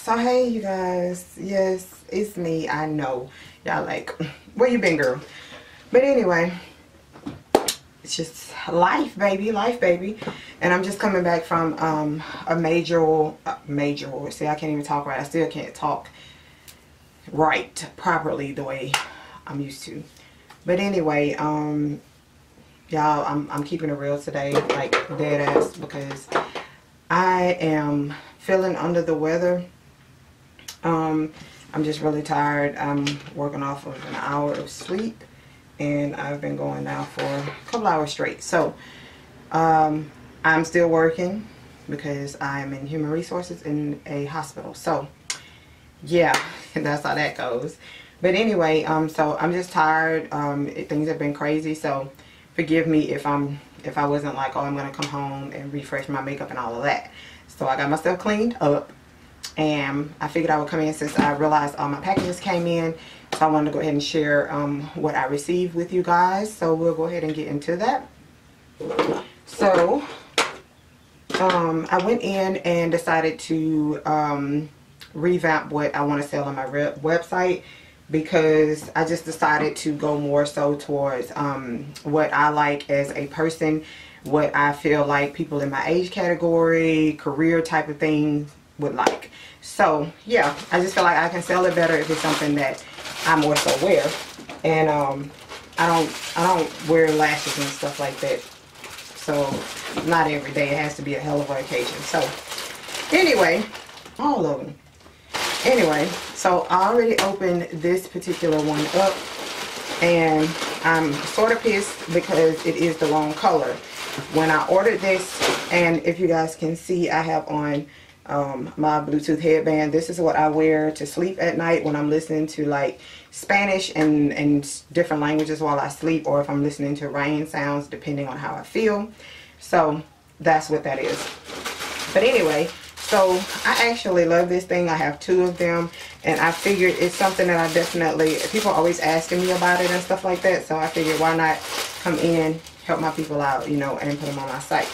So hey you guys, yes, it's me. I know y'all like, where you been, girl? But anyway, it's just life, baby, life, baby. And I'm just coming back from a major, see, I can't even talk right. I still can't talk right properly the way I'm used to. But anyway, y'all, I'm keeping it real today, like dead ass, because I am feeling under the weather. I'm just really tired. I'm working off of an hour of sleep, and I've been going now for a couple hours straight. So I'm still working because I'm in human resources in a hospital. So yeah, that's how that goes. But anyway, so I'm just tired. Things have been crazy, so forgive me if I wasn't like, oh, I'm gonna come home and refresh my makeup and all of that. So I got myself cleaned up, and I figured I would come in since I realized all my packages came in. So I wanted to go ahead and share what I received with you guys. So we'll go ahead and get into that. So I went in and decided to revamp what I want to sell on my website, because I just decided to go more so towards what I like as a person, what I feel like people in my age category, career type of thing would like. So yeah, I just feel like I can sell it better if it's something that I more so wear. And I don't wear lashes and stuff like that, so not every day. It has to be a hell of an occasion. So anyway, all of them. Anyway, so I already opened this particular one up, and I'm sort of pissed because it is the wrong color. When I ordered this, and if you guys can see, I have on my Bluetooth headband. This is what I wear to sleep at night when I'm listening to like Spanish and different languages while I sleep, or if I'm listening to rain sounds, depending on how I feel. So that's what that is. But anyway, so I actually love this thing. I have two of them, and I figured it's something that I definitely, people are always asking me about it and stuff like that, so I figured why not come in, help my people out, you know, and put them on my site.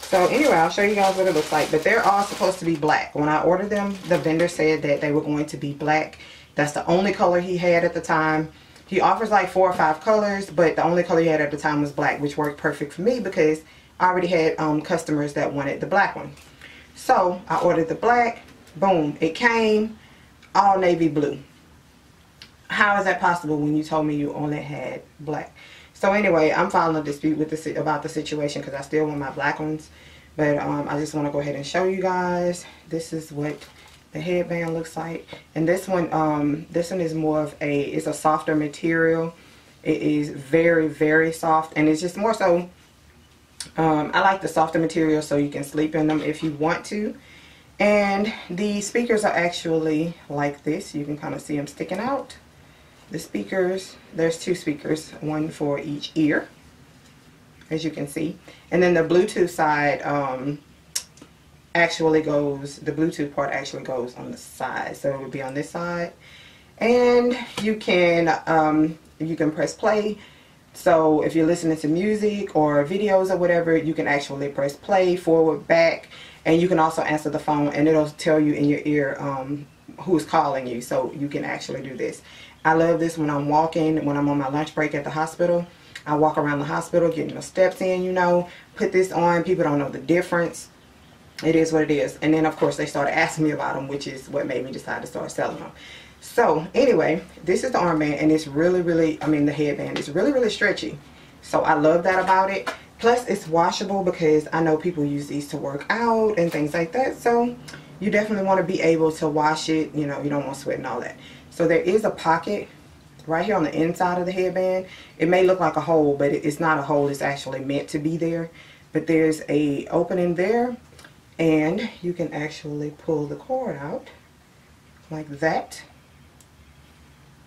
So anyway, I'll show you guys what it looks like. But they're all supposed to be black. When I ordered them, the vendor said that they were going to be black. That's the only color he had at the time. He offers like 4 or 5 colors, but the only color he had at the time was black, which worked perfect for me because I already had customers that wanted the black one. So I ordered the black. Boom, it came all navy blue. How is that possible when you told me you only had black? So anyway, I'm filing a dispute with about the situation because I still want my black ones. But I just want to go ahead and show you guys. This is what the headband looks like. And this one is more of it's a softer material. It is very, very soft, and it's just more so, I like the softer material so you can sleep in them if you want to. And the speakers are actually like this. You can kind of see them sticking out. The speakers, there's 2 speakers, one for each ear, as you can see. And then the Bluetooth side actually goes, the Bluetooth part actually goes on the side. So it would be on this side. And you can press play. So if you're listening to music or videos or whatever, you can actually press play, forward, back, and you can also answer the phone, and it'll tell you in your ear who's calling you. So you can actually do this. I love this when I'm walking, when I'm on my lunch break at the hospital. I walk around the hospital, getting my steps in, you know, put this on. People don't know the difference. It is what it is. And then, of course, they started asking me about them, which is what made me decide to start selling them. So, anyway, this is the armband, and it's really, really, I mean, the headband is really, really stretchy. So, I love that about it. Plus, it's washable because I know people use these to work out and things like that. So, you definitely want to be able to wash it. You know, you don't want sweat and all that. So there is a pocket right here on the inside of the headband. It may look like a hole, but it's not a hole. It's actually meant to be there. But there's a opening there, and you can actually pull the cord out like that.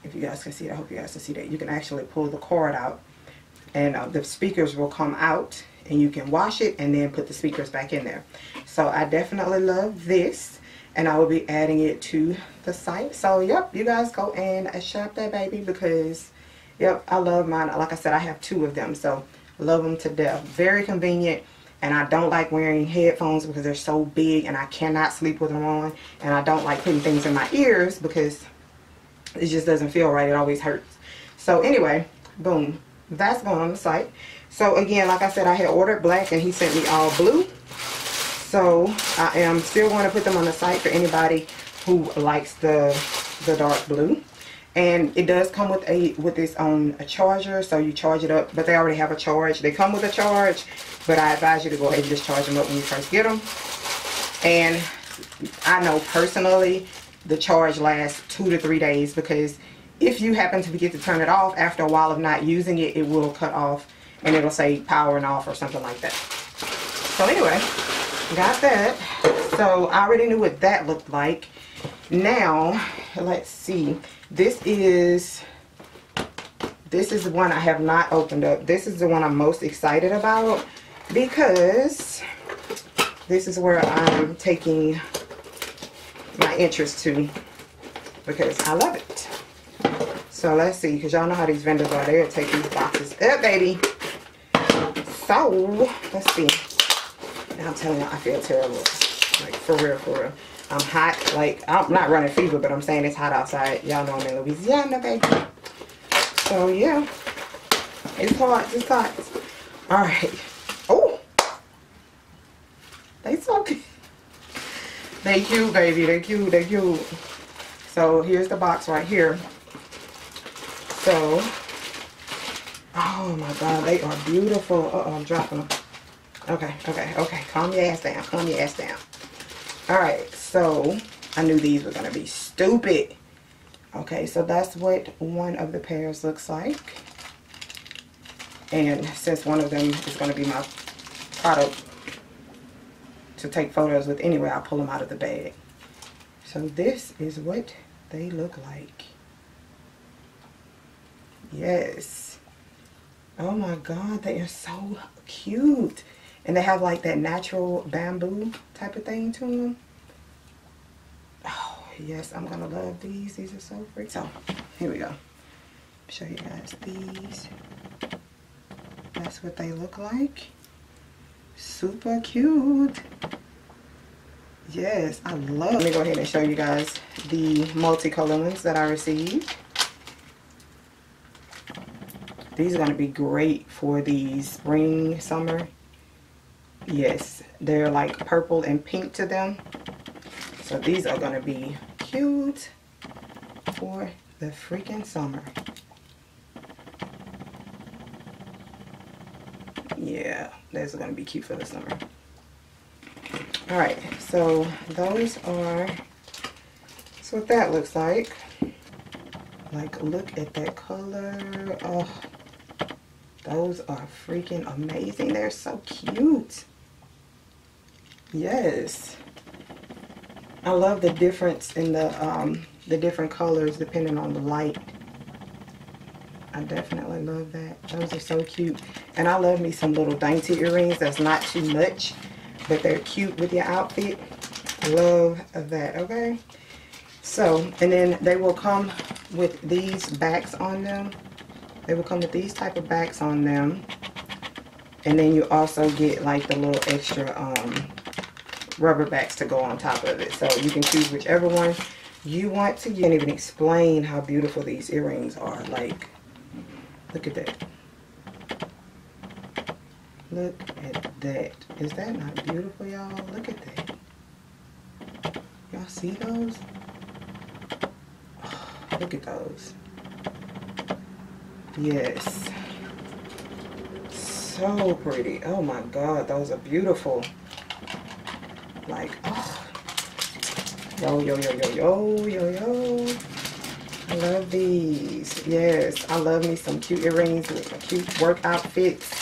If you guys can see it, I hope you guys can see that. You can actually pull the cord out, and the speakers will come out, and you can wash it and then put the speakers back in there. So I definitely love this, and I will be adding it to the site. So yep, you guys go and shop that baby, because yep, I love mine. Like I said, I have 2 of them, so love them to death. Very convenient. And I don't like wearing headphones because they're so big and I cannot sleep with them on. And I don't like putting things in my ears because it just doesn't feel right. It always hurts. So anyway, boom, that's going on the site. So again, like I said, I had ordered black and he sent me all blue. So I am still going to put them on the site for anybody who likes the dark blue. And it does come with its own charger, so you charge it up, but they already have a charge. They come with a charge, but I advise you to go ahead and just charge them up when you first get them. And I know personally the charge lasts 2 to 3 days, because if you happen to forget to turn it off after a while of not using it, it will cut off and it'll say powering off or something like that. So anyway, got that. So I already knew what that looked like. Now let's see, this is the one I have not opened up. This is the one I'm most excited about, because this is where I'm taking my interest to, because I love it. So let's see, because y'all know how these vendors are. They'll take these boxes up, baby. So let's see. Now I'm telling you, I feel terrible, like for real, for real. I'm hot, like I'm not running fever, but I'm saying it's hot outside. Y'all know I'm in Louisiana, baby. So yeah, it's hot, it's hot. All right. Oh, they so cute. They cute, baby. They cute, they cute. So here's the box right here. So, oh my God, they are beautiful. Uh-oh, I'm dropping them. Okay, okay, okay. Calm your ass down. Calm your ass down. Alright, so I knew these were going to be stupid. Okay, so that's what one of the pairs looks like. And since one of them is going to be my product to take photos with anyway, I'll pull them out of the bag. So this is what they look like. Yes. Oh my God, they are so cute. And they have like that natural bamboo type of thing to them. Oh, yes, I'm going to love these. These are so pretty. So, here we go. Show you guys these. That's what they look like. Super cute. Yes, I love. Let me go ahead and show you guys the multicolor ones that I received. These are going to be great for the spring, summer. Yes, they're like purple and pink to them. So these are going to be cute for the freaking summer. Yeah, those are going to be cute for the summer. Alright, so those are, that's what that looks like. Like, look at that color. Oh, those are freaking amazing. They're so cute. Yes. I love the difference in the different colors depending on the light. I definitely love that. Those are so cute. And I love me some little dainty earrings that's not too much, but they're cute with your outfit. Love that, okay? So, and then they will come with these backs on them. They will come with these type of backs on them. And then you also get like the little extra rubber backs to go on top of it. So you can choose whichever one you want to. You can't even explain how beautiful these earrings are. Like, look at that. Look at that. Is that not beautiful, y'all? Look at that. Y'all see those? Oh, look at those. Yes. So pretty. Oh my God, those are beautiful. Like, oh. Yo, yo, yo, yo, yo, yo, yo. I love these. Yes, I love me some cute earrings with my cute work outfits.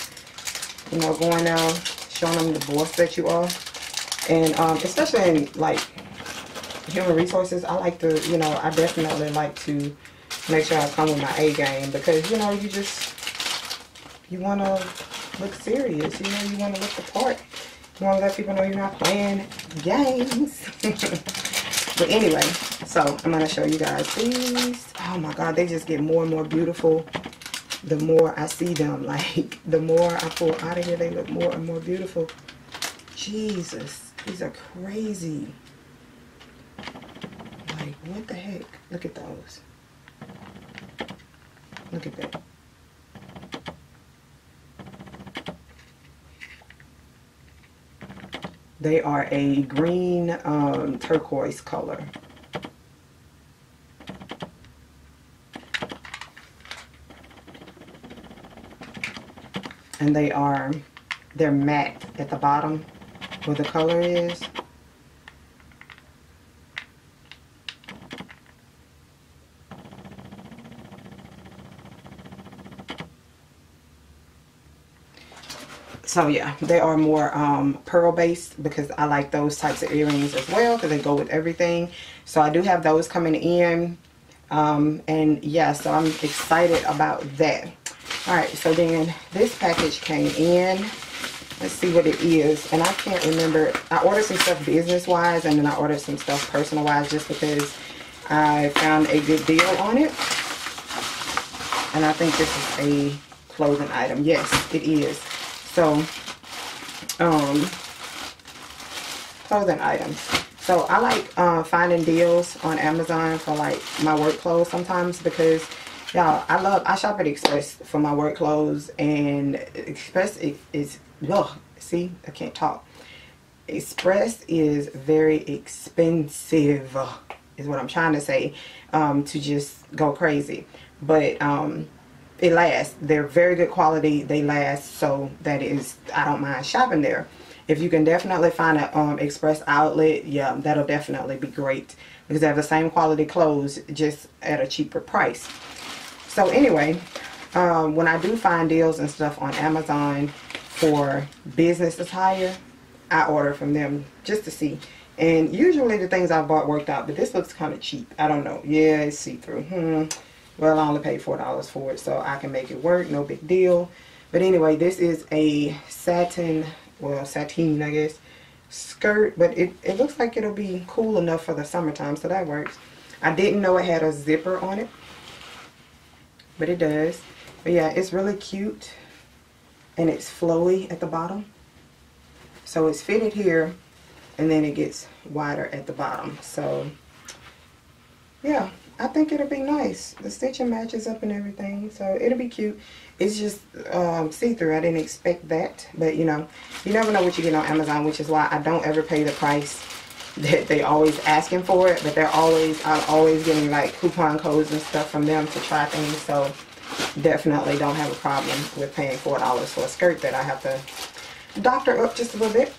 You know, going out, showing them the boss that you are. And especially in like human resources, I like to, you know, I definitely like to make sure I come with my A game, because, you know, you want to look serious. You know, you want to look the part. You want to let people know you're not playing games. But anyway, so I'm going to show you guys these. Oh my God, they just get more and more beautiful the more I see them, like the more I pull out of here, they look more and more beautiful. Jesus, these are crazy. Like, what the heck? Look at those. Look at that. They are a green turquoise color. And they're matte at the bottom where the color is. So yeah, they are more pearl based because I like those types of earrings as well because they go with everything. So I do have those coming in. And yeah, so I'm excited about that. Alright, so then this package came in. Let's see what it is. And I can't remember. I ordered some stuff business wise and then I ordered some stuff personal wise just because I found a good deal on it. And I think this is a clothing item. Yes, it is. So, clothing items. So I like finding deals on Amazon for like my work clothes sometimes because y'all, I shop at Express for my work clothes, and Express is see, I can't talk. Express is very expensive, is what I'm trying to say, to just go crazy. But it lasts. They're very good quality. They last, so that is, I don't mind shopping there. If you can definitely find an Express outlet, yeah, that'll definitely be great because they have the same quality clothes just at a cheaper price. So anyway, when I do find deals and stuff on Amazon for business attire, I order from them just to see. And usually the things I bought worked out, but this looks kind of cheap. I don't know. Yeah, it's see-through. Well, I only paid $4 for it, so I can make it work. No big deal. But anyway, this is a sateen, I guess, skirt. But it looks like it'll be cool enough for the summertime, so that works. I didn't know it had a zipper on it, but it does. But yeah, it's really cute. And it's flowy at the bottom. So it's fitted here, and then it gets wider at the bottom. So, yeah. I think it'll be nice. The stitching matches up and everything, so it'll be cute. It's just see-through. I didn't expect that, but you know, you never know what you get on Amazon, which is why I don't ever pay the price that they always asking for it. But I'm always getting like coupon codes and stuff from them to try things. So definitely don't have a problem with paying $4 for a skirt that I have to doctor up just a little bit.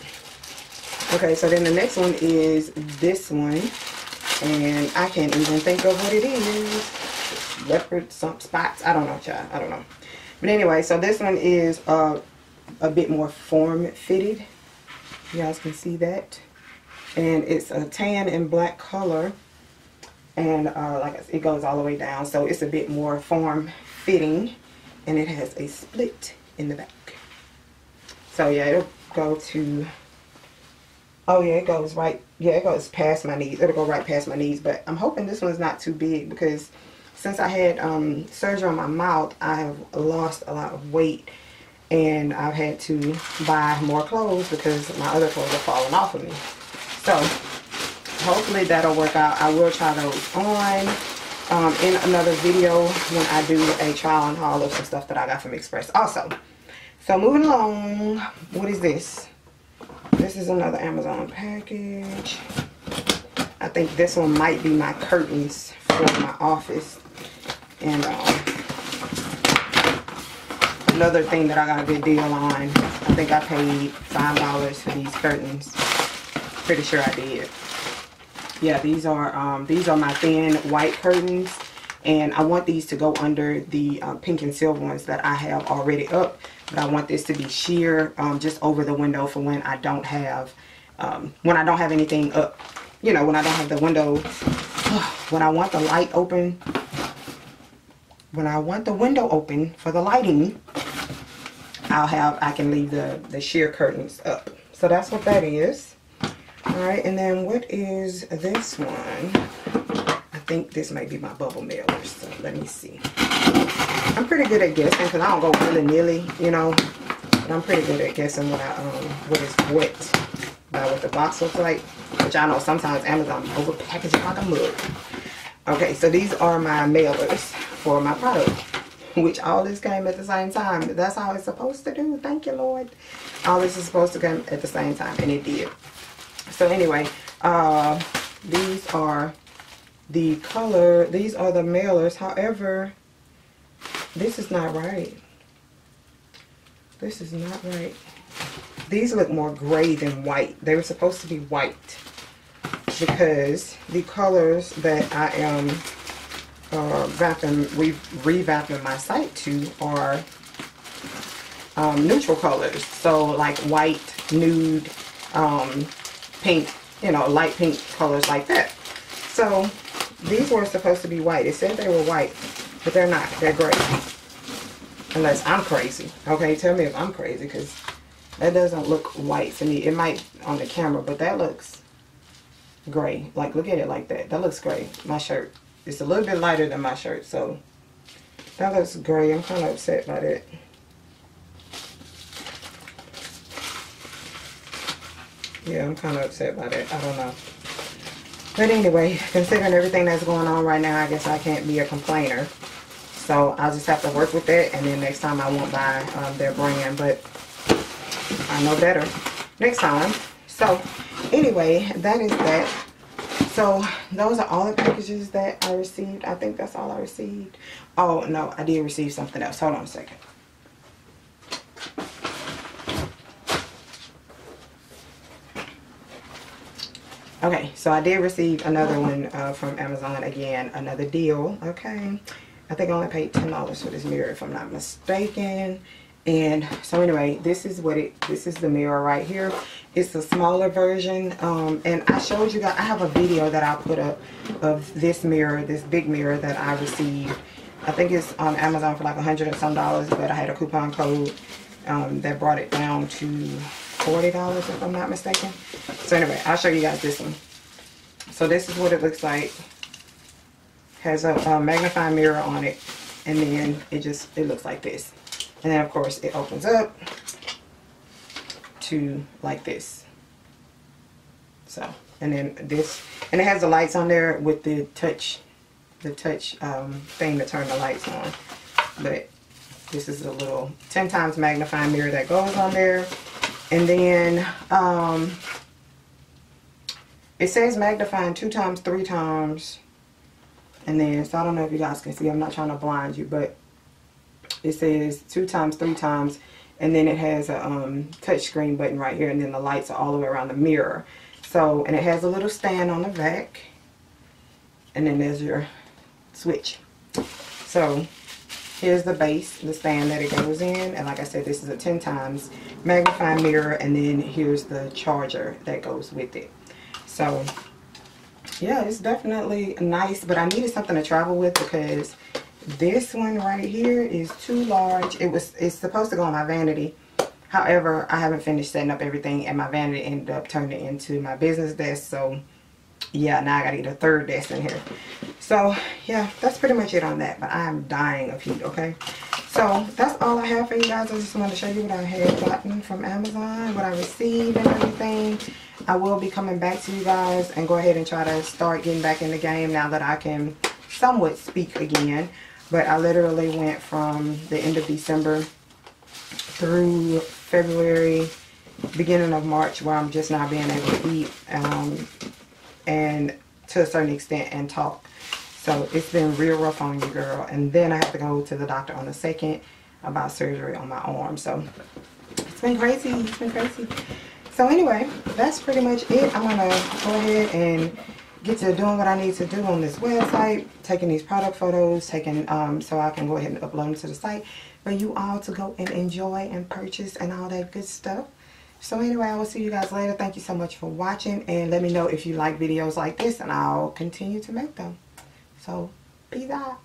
Okay, so then the next one is this one. And I can't even think of what it is. Leopard, some spots. I don't know, child. I don't know. But anyway, so this one is a bit more form fitted. You guys can see that. And it's a tan and black color. And like it goes all the way down. So it's a bit more form fitting. And it has a split in the back. So yeah, it'll go to... Oh yeah, it goes right, yeah, it goes past my knees. It'll go right past my knees, but I'm hoping this one's not too big because since I had surgery on my mouth, I have lost a lot of weight and I've had to buy more clothes because my other clothes are falling off of me. So hopefully that'll work out. I will try those on in another video when I do a trial and haul of some stuff that I got from Express also. So moving along, what is this? This is another Amazon package. I think this one might be my curtains for my office. And another thing that I got a good deal on. I think I paid $5 for these curtains. Pretty sure I did. Yeah, these are my thin white curtains. And I want these to go under the pink and silver ones that I have already up. But I want this to be sheer just over the window for when I don't have anything up. You know, when I don't have the window, when I want the light open, when I want the window open for the lighting, I can leave the sheer curtains up. So that's what that is. Alright, and then what is this one? I think this might be my bubble mailer, so let me see. I'm pretty good at guessing because I don't go willy-nilly, you know. But I'm pretty good at guessing what is what by what the box looks like. Which I know sometimes Amazon overpackages it like a mug. Okay, so these are my mailers for my product. Which all this came at the same time. That's how it's supposed to do. Thank you, Lord. All this is supposed to come at the same time, and it did. So anyway, these are the color. These are the mailers. However, this is not right. This is not right. These look more gray than white. They were supposed to be white because the colors that I am revamping my site to are neutral colors. So like white, nude, pink, you know, light pink colors like that. So these were supposed to be white. It said they were white, but they're not. They're gray. Unless I'm crazy. Okay, tell me if I'm crazy, because that doesn't look white to me. It might on the camera, but that looks gray. Like, look at it like that. That looks gray. My shirt. It's a little bit lighter than my shirt, so that looks gray. I'm kind of upset by that. Yeah, I'm kind of upset by that. I don't know. But anyway, considering everything that's going on right now, I guess I can't be a complainer. So I'll just have to work with it, and then next time I won't buy their brand, but I know better next time. So anyway, that is that. So those are all the packages that I received. I think that's all I received. Oh no, I did receive something else. Hold on a second. Okay, so I did receive another one from Amazon again, another deal. Okay, I think I only paid $10 for this mirror if I'm not mistaken. And so anyway, this is the mirror right here. It's a smaller version, and I showed you guys, I have a video that I put up of this mirror, this big mirror that I received. I think it's on Amazon for like $100 and some, but I had a coupon code that brought it down to $40 if I'm not mistaken. So anyway, I'll show you guys this one. So this is what it looks like. Has a magnifying mirror on it, and then it looks like this. And then of course it opens up to like this. So, and then this, and it has the lights on there with the touch thing to turn the lights on. But this is a little 10 times magnifying mirror that goes on there. And then it says magnifying 2 times, 3 times. And then, so I don't know if you guys can see, I'm not trying to blind you, but it says 2 times, 3 times, and then it has a touch screen button right here, and then the lights are all the way around the mirror. So, and it has a little stand on the back, and then there's your switch. So here's the base, the stand that it goes in, and like I said, this is a 10 times magnifying mirror, and then here's the charger that goes with it. So yeah, it's definitely nice, but I needed something to travel with because this one right here is too large. It's supposed to go on my vanity. However, I haven't finished setting up everything, and my vanity ended up turning into my business desk. So yeah, now I gotta get a third desk in here. So yeah, that's pretty much it on that, but I am dying of heat. Okay, so that's all I have for you guys. I just wanted to show you what I had gotten from Amazon, what I received and everything. I will be coming back to you guys and go ahead and try to start getting back in the game now that I can somewhat speak again. But I literally went from the end of December through February, beginning of March, where I'm just not being able to eat and to a certain extent and talk. So it's been real rough on you, girl. And then I have to go to the doctor on the 2nd about surgery on my arm. So it's been crazy. It's been crazy. So anyway, that's pretty much it. I'm going to go ahead and get to doing what I need to do on this website, taking these product photos, taking so I can go ahead and upload them to the site for you all to go and enjoy and purchase and all that good stuff. So anyway, I will see you guys later. Thank you so much for watching, and let me know if you like videos like this, and I'll continue to make them. So peace out.